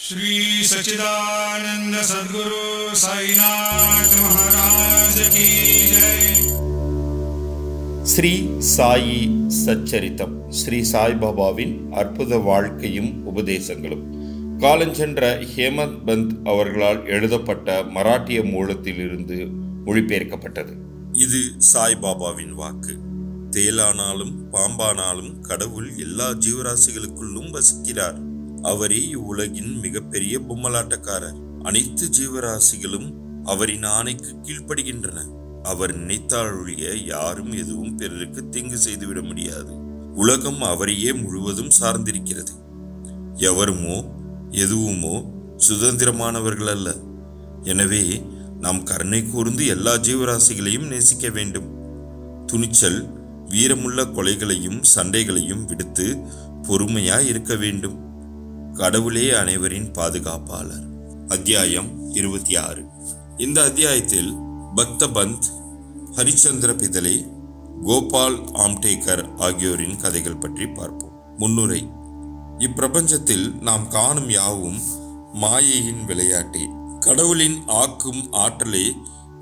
श्री सच्चिदानंद सद्गुरु साईनाथ महाराज की जय। ஸ்ரீ சாயி சச்சரித்தம் ஸ்ரீ சாய்பாபாவின் அற்புத வாழ்க்கையும் உபதேசங்களும் காலஞ்சென்ற ஹேமந்த் பந்த் அவர்களால் எழுதப்பட்ட மராட்டிய மூலத்திலிருந்து மொழிபெயர்க்கப்பட்டது. இது சாய்பாபாவின் வாக்கு. தேலானாலும் பாம்பானாலும் கடவுள் எல்லா ஜீவராசிகளுக்குள்ளும் வசிக்கிறார். அவரே இவ்வுலகின் மிகப்பெரிய பொம்மலாட்டக்காரர். அனைத்து ஜீவராசிகளும் அவரின் ஆணைக்கு கீழ்ப்படுகின்றன. அவர் நினைத்தால் ஒழிய யாரும் எதுவும் பிறருக்கு தீங்கு செய்துவிட முடியாது. உலகம் அவரையே முழுவதும் சார்ந்திருக்கிறது. எவருமோ எதுவுமோ சுதந்திரமானவர்கள் அல்ல. எனவே நாம் கருணை கூர்ந்து எல்லா ஜீவராசிகளையும் நேசிக்க வேண்டும். துணிச்சல், வீரமுள்ள கொலைகளையும் சண்டைகளையும் விடுத்து பொறுமையாய் இருக்க வேண்டும். கடவுளே அனைவரின் பாதுகாப்பாளர். அத்தியாயம் 26. இந்த அத்தியாயத்தில் பக்த பந்த், ஹரிச்சந்திர பிதலே, கோபால் ஆம்டேகர் ஆகியோரின் கதைகள் பற்றி பார்ப்போம். முன்னுரை. இப்பிரபஞ்சத்தில் நாம் காணும் யாவும் மாயையின் விளையாட்டே. கடவுளின் ஆக்கும் ஆற்றலே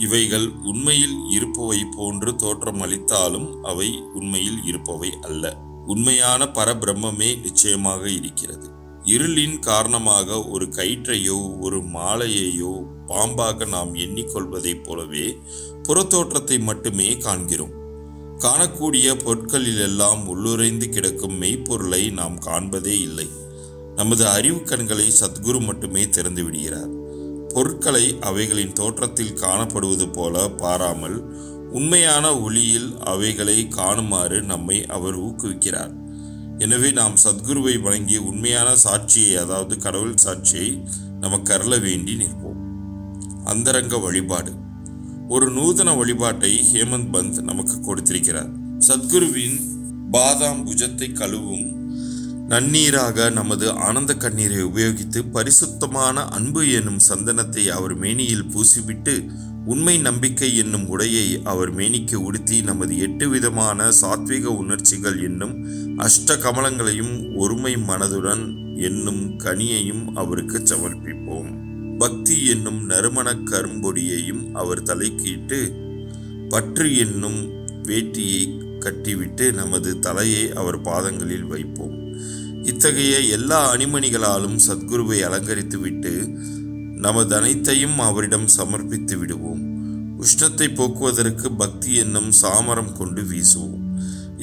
இவைகள் உண்மையில் இருப்பவை போன்று தோற்றம் அளித்தாலும் அவை உண்மையில் இருப்பவை அல்ல. உண்மையான பரபிரம்மே நிச்சயமாக இருக்கிறது. இருளின் காரணமாக ஒரு கயிற்றையோ ஒரு மாலையையோ பாம்பாக நாம் எண்ணிக்கொள்வதைப் போலவே புறத்தோற்றத்தை மட்டுமே காண்கிறோம். காணக்கூடிய பொருட்களிலெல்லாம் உள்ளுரைந்து கிடக்கும் மெய்ப்பொருளை நாம் காண்பதே இல்லை. நமது அறிவு கண்களை சத்குரு மட்டுமே திறந்து விடுகிறார். பொருட்களை அவைகளின் தோற்றத்தில் காணப்படுவது போல பாராமல் உண்மையான ஒளியில் அவைகளை காணுமாறு நம்மை அவர் ஊக்குவிக்கிறார். எனவே நாம் சத்குருவை வணங்கி உண்மையான சாட்சியை, அதாவது கடவுள் சாட்சியை நமக்கு அருள வேண்டி நிற்போம். அந்தரங்க வழிபாடு. ஒரு நூதன வழிபாட்டை ஹேமந்த் பந்த் நமக்கு கொடுத்திருக்கிறார். சத்குருவின் பாதாம் புஜத்தை கழுவும் நன்னீராக நமது ஆனந்த கண்ணீரை உபயோகித்து பரிசுத்தமான அன்பு என்னும் சந்தனத்தை அவர் மேனியில் பூசிவிட்டு உண்மை நம்பிக்கை என்னும் உடையை அவர் மேனிக்கு உடுத்தி நமது 8 விதமான சாத்விக உணர்ச்சிகள் என்னும் அஷ்ட கமலங்களையும் ஒருமை மனதுடன் என்னும் கனியையும் அவருக்கு சமர்ப்பிப்போம். பக்தி என்னும் நறுமண கரும்பொடியையும் அவர் தலைக்கிட்டு பற்று என்னும் வேட்டியை கட்டிவிட்டு நமது தலையை அவர் பாதங்களில் வைப்போம். இத்தகைய எல்லா அணிமணிகளாலும் சத்குருவை அலங்கரித்து விட்டு நமது அனைத்தையும் அவரிடம் சமர்ப்பித்து விடுவோம். உஷ்ணத்தை போக்குவதற்கு பக்தி என்னும் சாமரம் கொண்டு வீசுவோம்.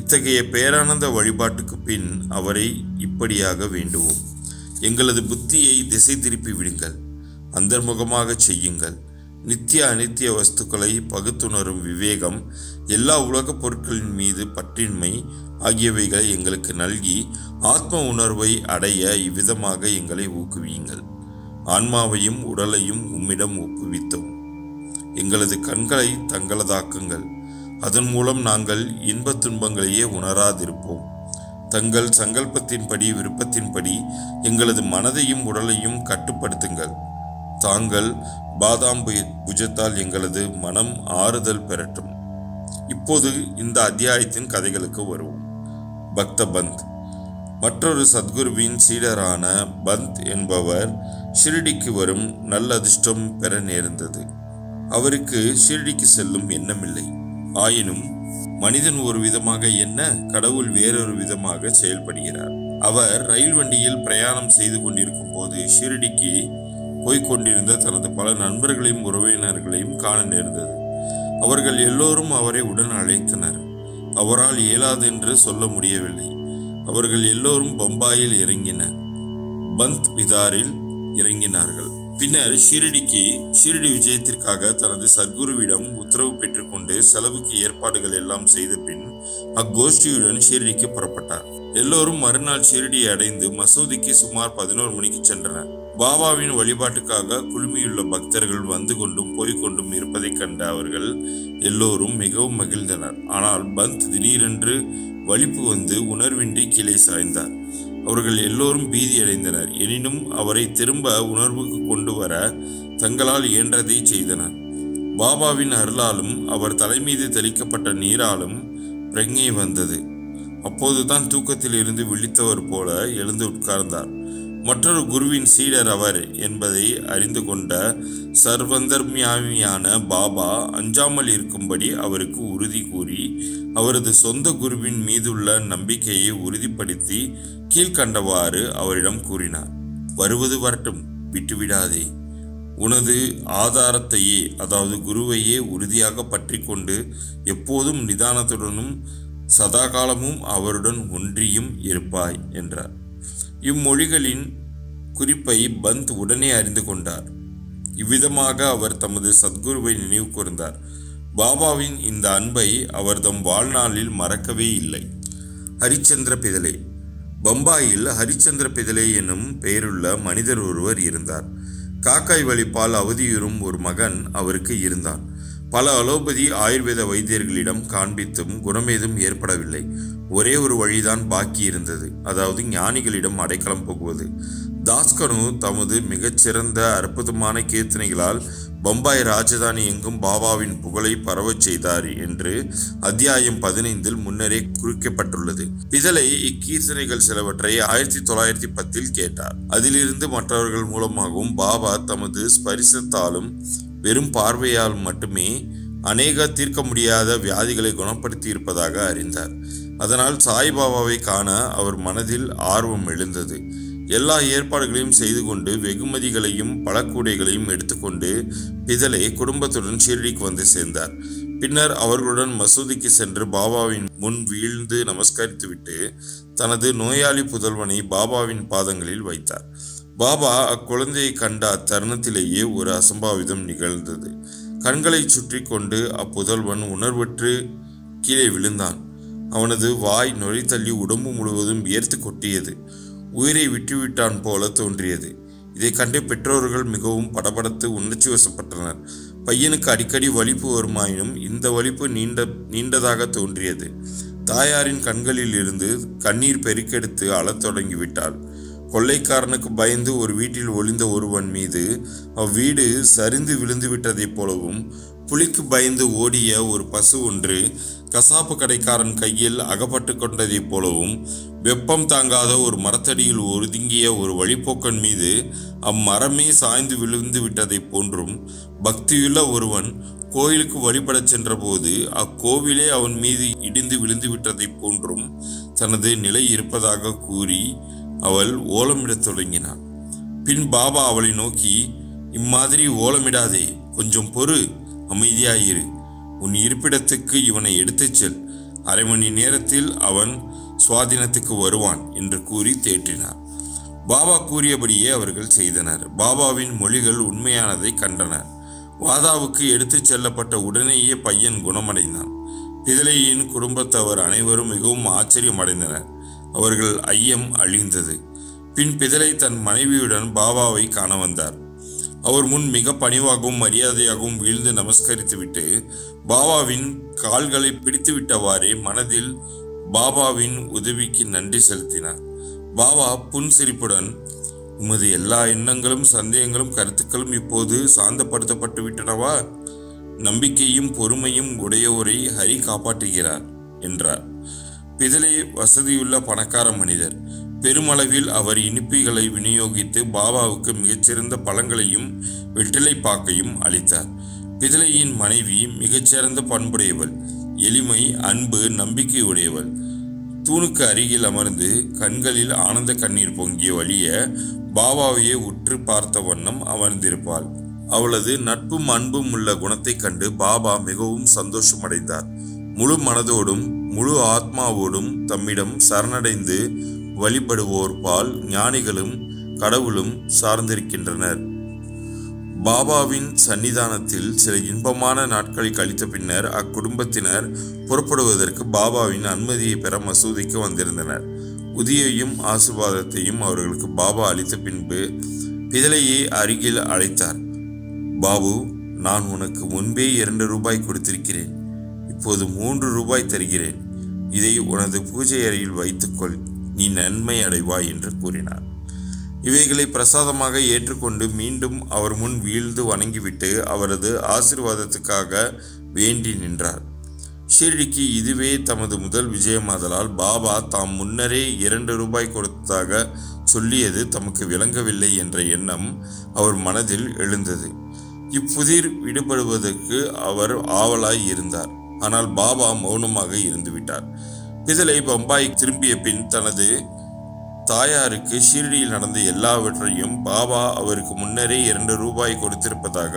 இத்தகைய பேரானந்த வழிபாட்டுக்கு பின் அவரை இப்படியாக வேண்டுவோம். எங்களது புத்தியை திசை திருப்பி விடுங்கள், அந்தர்முகமாக செய்யுங்கள். நித்திய அனித்திய வஸ்துக்களை பகுத்துணரும் விவேகம், எல்லா உலகப் பொருட்களின் மீது பற்றின்மை ஆகியவைகளை எங்களுக்கு நல்கி ஆத்ம உணர்வை அடைய இவ்விதமாக எங்களை ஊக்குவியுங்கள். ஆன்மாவையும் உடலையும் உம்மிடம் ஒப்புவித்தோம். எங்களது கண்களை தங்களதாக்குங்கள். அதன் மூலம் நாங்கள் இன்பத் துன்பங்களையே உணராதிருப்போம். தங்கள் சங்கல்பத்தின்படி விருப்பத்தின்படி எங்களது மனதையும் உடலையும் கட்டுப்படுத்துங்கள். தாங்கள் பாதாம் புஜத்தால் எங்களது மனம் ஆறுதல் பெறட்டும். இப்போது இந்த அத்தியாயத்தின் கதைகளுக்கு வருவோம். பக்த பந்த். மற்றொரு சத்குருவின் சீடரான பந்த் என்பவர் ஷிரடிக்கு வரும் நல்ல அதிர்ஷ்டம் பெற நேர்ந்தது. அவருக்கு ஷிரடிக்கு செல்லும் எண்ணமில்லை. ஆயினும் மனிதன் ஒரு விதமாக எண்ண, கடவுள் வேறொரு விதமாக செயல்படுகிறார். அவர் ரயில் வண்டியில் பிரயாணம் செய்து கொண்டிருக்கும் போது ஷிரடிக்கு போய்கொண்டிருந்த தனது பல நண்பர்களையும் உறவினர்களையும் காண நேர்ந்தது. அவர்கள் எல்லோரும் அவரை உடன் அழைத்தனர். அவரால் இயலாது என்று சொல்ல முடியவில்லை. அவர்கள் எல்லோரும் பம்பாயில் இறங்கினர். பந்த் பிதாரில் இறங்கினார்கள். பின்னர் ஷிரடி விஜயத்திற்காக தனது சத்குருவிடம் உத்தரவு பெற்றுக்கொண்டு செலவுக்கு ஏற்பாடுகள் எல்லாம் செய்த பின் அக்கோஷ்டியுடன் ஷிரடிக்கு புறப்பட்டார். எல்லோரும் மறுநாள் ஷிரடியை அடைந்து மசூதிக்கு சுமார் 11 மணிக்கு சென்றனர். பாபாவின் வழிபாட்டுக்காக குழுமியுள்ள பக்தர்கள் வந்து கொண்டும் போய்கொண்டும் இருப்பதைக் கண்ட அவர்கள் எல்லோரும் மிகவும் மகிழ்ந்தனர். ஆனால் பந்த் திடீரென்று வலிப்பு வந்து உணர்வின்றி கீழே சாய்ந்தார். அவர்கள் எல்லோரும் பீதியடைந்தனர். எனினும் அவரை திரும்ப உணர்வுக்கு கொண்டு வர தங்களால் இயன்றதை செய்தனர். பாபாவின் அருளாலும் அவர் தலைமீது தெளிக்கப்பட்ட நீராலும் பிரஞை வந்தது. அப்போதுதான் தூக்கத்தில் இருந்து விழித்தவர் போல எழுந்து உட்கார்ந்தார். மற்றொரு குருவின் சீடர் அவர் என்பதை அறிந்து கொண்ட சர்வந்தர்மியான பாபா அஞ்சாமல் இருக்கும்படி அவருக்கு உறுதி கூறி அவரது சொந்த குருவின் மீதுள்ள நம்பிக்கையை உறுதிப்படுத்தி கீழ்கண்டவாறு அவரிடம் கூறினார். வருவது வரட்டும், விட்டுவிடாதே. உனது ஆதாரத்தையே, அதாவது குருவையே உறுதியாக பற்றி கொண்டு எப்போதும் நிதானத்துடனும் சதாகாலமும் அவருடன் ஒன்றியும் இருப்பாய் என்றார். இம்மொழிகளின் குறிப்பை பந்த் உடனே அறிந்து கொண்டார். இவ்விதமாக அவர் தமது சத்குருவை நினைவு கூர்ந்தார். பாபாவின் இந்த அன்பை அவர் தம் வாழ்நாளில் மறக்கவே இல்லை. ஹரிச்சந்திர பிதலே. பம்பாயில் ஹரிச்சந்திர பிதலே எனும் பெயருள்ள மனிதர் ஒருவர் இருந்தார். காக்காய் வலிப்பால் அவதியுறும் ஒரு மகன் அவருக்கு இருந்தான். பல அலோபதி ஆயுர்வேத வைத்தியர்களிடம் காண்பித்தும் குணமேதும் ஏற்படவில்லை. ஒரே ஒரு வழிதான் பாக்கி இருந்தது, அதாவது ஞானிகளிடம் அடைக்கலம் புகுவது. தாஸ்கனு தமது மிகச்சிறந்த அற்புதமான கீர்த்தனைகளால் பம்பாய் ராஜதானி எங்கும் பாபாவின் புகழை பரவச் செய்தார் என்று அத்தியாயம் 15 முன்னரே குறிக்கப்பட்டுள்ளது. பிதலை இக்கீர்த்தனைகள் சிலவற்றை 1910 கேட்டார். அதிலிருந்து மற்றவர்கள் மூலமாகவும் பாபா தமது ஸ்பரிசத்தாலும் வெறும் பார்வையால் மட்டுமே அநேக தீர்க்க முடியாத வியாதிகளை குணப்படுத்தி இருப்பதாக அறிந்தார். அதனால் சாய்பாபாவை காண அவர் மனதில் ஆர்வம் எழுந்தது. எல்லா ஏற்பாடுகளையும் செய்து கொண்டு வெகுமதிகளையும் பழக்கூடைகளையும் எடுத்துக்கொண்டு பிதலை குடும்பத்துடன் ஷிர்டிக்கு வந்து சேர்ந்தார். பின்னர் அவர்களுடன் மசூதிக்கு சென்று பாபாவின் முன் வீழ்ந்து நமஸ்கரித்துவிட்டு தனது நோயாளி புதல்வனை பாபாவின் பாதங்களில் வைத்தார். பாபா அக்குழந்தையை கண்ட அத்தருணத்திலேயே ஒரு அசம்பாவிதம் நிகழ்ந்தது. கண்களை சுற்றி கொண்டு அப்புதல்வன் உணர்வற்று கீழே விழுந்தான். அவனது வாய் நுரை தள்ளி உடம்பு முழுவதும் வியர்த்து கொட்டியது. உயிரை விட்டுவிட்டான் போல தோன்றியது. இதை கண்டு பெற்றோர்கள் மிகவும் படபடத்து உணர்ச்சி வசப்பட்டனர். பையனுக்கு அடிக்கடி வலிப்பு வருமாயினும் இந்த வலிப்பு நீண்டதாக தோன்றியது. தாயாரின் கண்களில் இருந்து கண்ணீர் பெருக்கெடுத்து அழத் தொடங்கிவிட்டாள். கொள்ளைக்காரனுக்கு பயந்து ஒரு வீட்டில் ஒளிந்த ஒருவன் மீது அவ்வீடு சரிந்து விழுந்து விட்டதைப் போலவும், புலிக்கு பயந்து ஓடிய ஒரு பசு ஒன்று கசாப்பு கடைக்காரன் கையில் அகப்பட்டு கொண்டதைப் போலவும், வெப்பம் தாங்காத ஒரு மரத்தடியில் ஒதுங்கிய ஒரு வழிப்போக்கன் மீது அம்மரமே சாய்ந்து விழுந்து விட்டதைப் போன்றும், பக்தியுள்ள ஒருவன் கோயிலுக்கு வழிபடச் சென்றபோது அக்கோவிலே அவன் மீது இடிந்து விழுந்து விட்டதைப் போன்றும் தனது நிலை இருப்பதாக கூறி அவள் ஓலமிடத் தொடங்கினாள். பின் பாபா அவளை நோக்கி, இம்மாதிரி ஓலமிடாதே, கொஞ்சம் பொறு, அமைதியாயிரு. உன் இருப்பிடத்துக்கு இவனை எடுத்துச் செல். அரை மணி நேரத்தில் அவன் சுவாதீனத்துக்கு வருவான் என்று கூறி தேற்றினார். பாபா கூறியபடியே அவர்கள் செய்தனர். பாபாவின் மொழிகள் உண்மையானதை கண்டனர். வாதாவுக்கு எடுத்துச் செல்லப்பட்ட உடனேயே பையன் குணமடைந்தான். பிதலையின் குடும்பத்தவர் அனைவரும் மிகவும் ஆச்சரியமடைந்தனர். அவர்கள் ஐயம் அழிந்தது. பின் பிதலை தன் மனைவியுடன் பாபாவை காண வந்தார். அவர் முன் மிக பணிவாகவும் மரியாதையாகவும் வீழ்ந்து நமஸ்கரித்துவிட்டு பாபாவின் கால்களை பிடித்துவிட்டவாறே மனதில் பாபாவின் உதவிக்கு நன்றி செலுத்தினார். பாபா புன்சிரிப்புடன், உமது எல்லா எண்ணங்களும் சந்தேகங்களும் கருத்துக்களும் இப்போது சாந்தப்படுத்தப்பட்டு விட்டனவா? நம்பிக்கையும் பொறுமையும் உடையவரை ஹரி காப்பாற்றுகிறார் என்றார். பிதலை வசதியுள்ள பணக்கார மனிதர். பெருமளவில் அவர் இனிப்புகளை விநியோகித்து பாபாவுக்கு மிகச்சிறந்த பழங்களையும் வெற்றிலை பாக்கையும் அளித்தார். பிதலையின் மனைவி மிகச்சிறந்த பண்புடையவள், எளிமை, அன்பு, நம்பிக்கை உடையவள். தூணுக்கு அருகில் அமர்ந்து கண்களில் ஆனந்த கண்ணீர் பொங்கிய வழிய பாபாவையே உற்று பார்த்த வண்ணம் அமர்ந்திருப்பாள். அவளது நட்பும் அன்பும் உள்ள குணத்தை கண்டு பாபா மிகவும் சந்தோஷமடைந்தார். முழு மனதோடும் முழு ஆத்மாவோடும் தம்மிடம் சரணடைந்து வழிபடுவோர் பால் ஞானிகளும் கடவுளும் சார்ந்திருக்கின்றனர். பாபாவின் சன்னிதானத்தில் சில இன்பமான நாட்களை கழித்த பின்னர் அக்குடும்பத்தினர் புறப்படுவதற்கு பாபாவின் அனுமதியை பெற மசூதிக்கு வந்திருந்தனர். உதவியையும் ஆசீர்வாதத்தையும் அவர்களுக்கு பாபா அளித்த பின்பு பிதலையை அருகில் அழைத்தார். பாபு, நான் உனக்கு முன்பே 2 ரூபாய் கொடுத்திருக்கிறேன். இப்போது 3 ரூபாய் தருகிறேன். இதை உனது பூஜை அறையில் வைத்துக்கொள், நீ நன்மை அடைவாய் என்று கூறினார். இவைகளை பிரசாதமாக ஏற்றுக்கொண்டு மீண்டும் அவர் முன் வீழ்ந்து வணங்கிவிட்டு அவரது ஆசீர்வாதத்துக்காக வேண்டி நின்றார். ஷிர்டிக்கு இதுவே தமது முதல் விஜயமாதலால் பாபா தாம் முன்னரே 2 ரூபாய் கொடுத்ததாக சொல்லியது தமக்கு விளங்கவில்லை என்ற எண்ணம் அவர் மனதில் எழுந்தது. இப்புதிர் விடுபடுவதற்கு அவர் ஆவலாய் இருந்தார். ஆனால் பாபா மௌனமாக இருந்துவிட்டார். பிதலை பம்பாய் திரும்பிய பின் தனது தாயாருக்கு ஷீரடியில் நடந்த எல்லாவற்றையும், பாபா அவருக்கு முன்னரே 2 ரூபாய் கொடுத்திருப்பதாக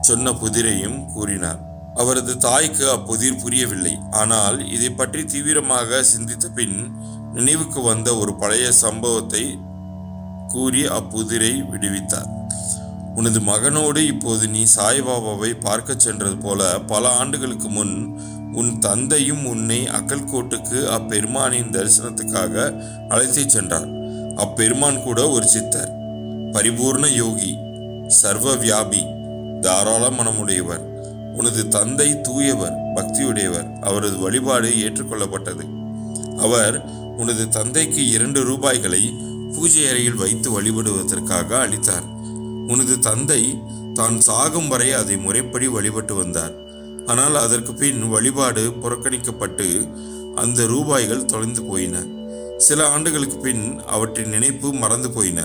சொன்ன புதிரையும் கூறினார். அவரது தாய்க்கு அப்புதிர் புரியவில்லை. ஆனால் இதை பற்றி தீவிரமாக சிந்தித்த பின் நினைவுக்கு வந்த ஒரு பழைய சம்பவத்தை கூறி அப்புதிரை விடுவித்தார். உனது மகனோடு இப்போது நீ சாய்பாபாவை பார்க்க சென்றது போல பல ஆண்டுகளுக்கு முன் உன் தந்தையும் உன்னை அக்கல்கோட்டுக்கு அப்பெருமானின் தரிசனத்துக்காக அழைத்து சென்றார். அப்பெருமான் கூட ஒரு சித்தர், பரிபூர்ண யோகி, சர்வ வியாபி, தாராள மனமுடையவர். உனது தந்தை தூயவர், பக்தியுடையவர். அவரது வழிபாடு ஏற்றுக்கொள்ளப்பட்டது. அவர் உனது தந்தைக்கு 2 ரூபாய்களை பூஜை அறையில் வைத்து வழிபடுவதற்காக அளித்தார். உனது தந்தை தான் சாகும் வரை அதை முறைப்படி வழிபட்டு வந்தார். ஆனால் அதற்கு பின் வழிபாடு புறக்கணிக்கப்பட்டு அந்த ரூபாய்கள் தொலைந்து போயின. சில ஆண்டுகளுக்கு பின் அவற்றின் நினைப்பு மறந்து போயின.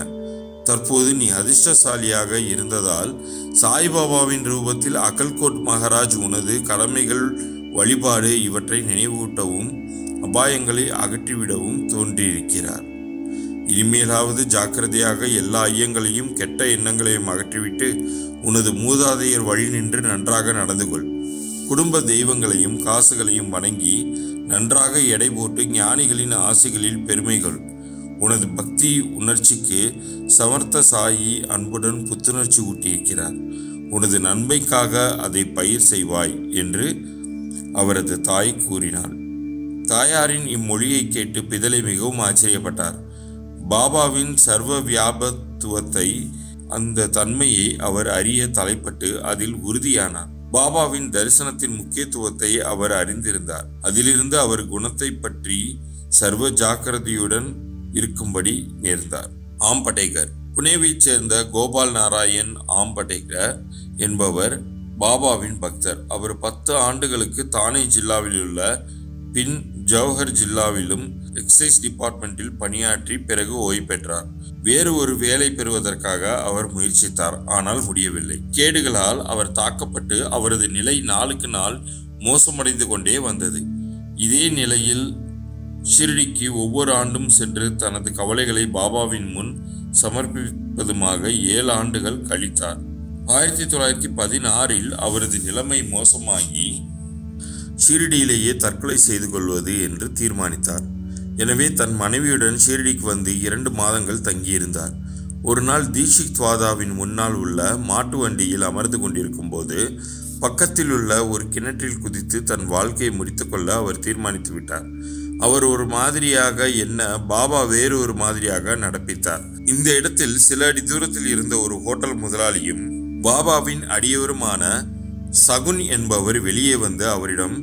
தற்போது நீ அதிர்ஷ்டசாலியாக இருந்ததால் சாய்பாபாவின் ரூபத்தில் அக்கல்கோட் மகாராஜ் உனது கடமைகள், வழிபாடு இவற்றை நினைவூட்டவும் அபாயங்களை அகற்றிவிடவும் தோன்றியிருக்கிறார். இனிமேலாவது ஜாக்கிரதையாக எல்லா ஐயங்களையும் கெட்ட எண்ணங்களையும் அகற்றிவிட்டு உனது மூதாதையர் வழி நின்று நன்றாக நடந்து கொள். குடும்ப தெய்வங்களையும் காசுகளையும் வணங்கி நன்றாக எடை போட்டு ஞானிகளின் ஆசைகளில் பெருமைகள். உனது பக்தி உணர்ச்சிக்கு சமர்த்த சாயி அன்புடன் புத்துணர்ச்சி ஊட்டியிருக்கிறார். உனது நன்மைக்காக அதை பயிர் செய்வாய் என்று அவரது தாய் கூறினாள். தாயாரின் இம்மொழியை கேட்டு பிதலை மிகவும் ஆச்சரியப்பட்டார். பாபாவின் சர்வ வியாபத்துவத்தை, அந்த தன்மையை அவர் அறிய தலைப்பட்டு அதில் உறுதியானார். பாபாவின் தரிசனத்தின் முக்கியத்துவத்தை அவர் அறிந்திருந்தார். அதிலிருந்து அவர் குணத்தை பற்றி சர்வ ஜாக்கிரதையுடன் இருக்கும்படி நேர்ந்தார். ஆம்படேகர் புனேவைச் சேர்ந்த கோபால் நாராயண் ஆம்படேகர் என்பவர் பாபாவின் பக்தர். அவர் 10 ஆண்டுகளுக்கு தானே ஜில்லாவில் உள்ள பின் ஜவஹர் ஜில்லாவிலும் எக்ஸைஸ் டிபார்ட்மெண்டில் பணியாற்றி பிறகு ஓய்வு பெற்றார். வேறு ஒரு வேலை பெறுவதற்காக அவர் முயற்சித்தார். ஆனால் முடியவில்லை. கேடுகளால் அவர் தாக்கப்பட்டு அவரது நிலை நாளுக்கு நாள் மோசமடைந்து கொண்டே வந்தது. இதே நிலையில் ஷிரடிக்கு ஒவ்வொரு ஆண்டும் சென்று தனது கவலைகளை பாபாவின் முன் சமர்ப்பிப்பதுமாக 7 ஆண்டுகள் கழித்தார். 1916 அவரது நிலைமை மோசமாகி ஷீரடியிலேயே தற்கொலை செய்து கொள்வது என்று தீர்மானித்தார். எனவே தன் மனைவியுடன் ஷீரடிக்கு வந்து 2 மாதங்கள் தங்கியிருந்தார். ஒரு நாள் தீக்ஷித் வாதாவின் முன்னால் உள்ள மாட்டு வண்டியில் அமர்ந்து கொண்டிருக்கும் போது பக்கத்தில் உள்ள ஒரு கிணற்றில் குதித்து தன் வாழ்க்கையை முடித்துக்கொள்ள அவர் தீர்மானித்து விட்டார். அவர் ஒரு மாதிரியாக என்ன, பாபா வேறு ஒரு மாதிரியாக நடப்பித்தார். இந்த இடத்தில் சில அடி தூரத்தில் இருந்த ஒரு ஹோட்டல் முதலாளியும் பாபாவின் அடியவருமான சகுன் என்பவர் வெளியே வந்து அவரிடம்,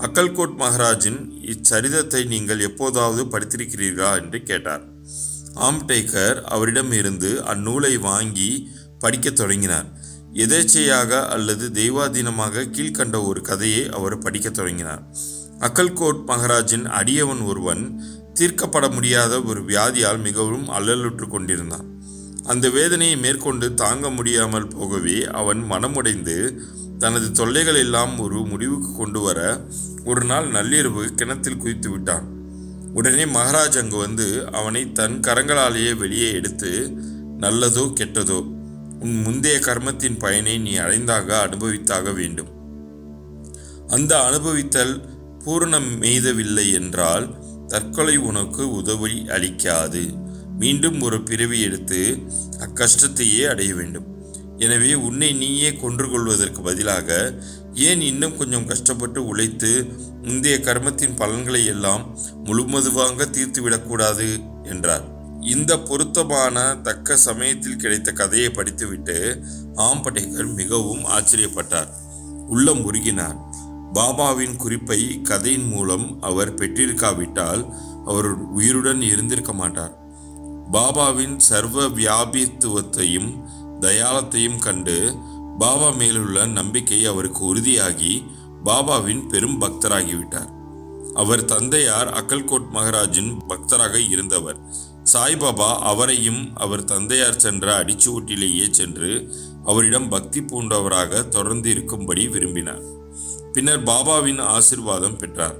அக்கல்கோட் மகாராஜின் இச்சரிதத்தை நீங்கள் எப்போதாவது படித்திருக்கிறீர்களா என்று கேட்டார். ஆம்படேகர் அவரிடம் இருந்து அந்நூலை வாங்கி படிக்க தொடங்கினார். எதேச்சையாக அல்லது தெய்வாதீனமாக கீழ்கண்ட ஒரு கதையை அவர் படிக்க தொடங்கினார். அக்கல்கோட் மகாராஜின் அடியவன் ஒருவன் தீர்க்கப்பட முடியாத ஒரு வியாதியால் மிகவும் அல்லலுற்று கொண்டிருந்தான். அந்த வேதனையை மேற்கொண்டு தாங்க முடியாமல் போகவே அவன் மனமுடைந்து தனது தொல்லைகள் எல்லாம் ஒரு முடிவுக்கு கொண்டு வர ஒரு நாள் நள்ளிரவு கிணத்தில் குதித்து விட்டான். உடனே மகாராஜ் அங்கு வந்து அவனை தன் கரங்களாலேயே வெளியே எடுத்து, நல்லதோ கெட்டதோ உன் முந்தைய கர்மத்தின் பயனை நீ அடைந்தாக அனுபவித்தாக வேண்டும். அந்த அனுபவித்தல் பூரணம் மெய்தவில்லை என்றால் தற்கொலை உனக்கு உதவி அளிக்காது. மீண்டும் ஒரு பிறவி எடுத்து அக்கஷ்டத்தையே அடைய வேண்டும். எனவே உன்னை நீயே கொன்று கொள்வதற்கு பதிலாக ஏன் இன்னும் கொஞ்சம் கஷ்டப்பட்டு உழைத்து முந்தைய கர்மத்தின் பலன்களை எல்லாம் முழுமதுவாக தீர்த்துவிடக்கூடாது என்றார். இந்த பொருத்தமான தக்க சமயத்தில் கிடைத்த கதையை படித்துவிட்டு ஆம்படேகர் மிகவும் ஆச்சரியப்பட்டார். உள்ளம் உருகினார். பாபாவின் குறிப்பை கதையின் மூலம் அவர் பெற்றிருக்காவிட்டால் அவர் உயிருடன் இருந்திருக்க மாட்டார். பாபாவின் சர்வ வியாபித்துவத்தையும் தயாளத்தையும் கண்டு பாபா மேலுள்ள நம்பிக்கை அவருக்கு உறுதியாகி பாபாவின் பெரும் பக்தராகிவிட்டார். அவர் தந்தையார் அக்கல்கோட் மகாராஜின் பக்தராக இருந்தவர். சாய்பாபா அவரையும் அவர் தந்தையார் சென்ற அடிச்சுவட்டிலேயே சென்று அவரிடம் பக்தி பூண்டவராக தொடர்ந்து இருக்கும்படி விரும்பினார். பின்னர் பாபாவின் ஆசிர்வாதம் பெற்றார்.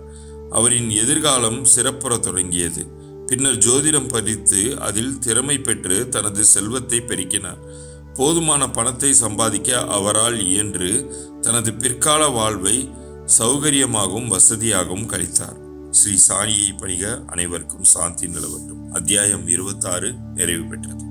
அவரின் எதிர்காலம் சிறப்புற தொடங்கியது. பின்னர் ஜோதிடம் படித்து அதில் திறமை பெற்று தனது செல்வத்தை பெருக்கினார். போதுமான பணத்தை சம்பாதிக்க அவரால் இயன்று தனது பிற்கால வாழ்வை சௌகரியமாகவும் வசதியாகவும் கழித்தார். ஸ்ரீ சாயியை பணிக. அனைவருக்கும் சாந்தி நிலவட்டும். அத்தியாயம் 26 நிறைவு பெற்றது.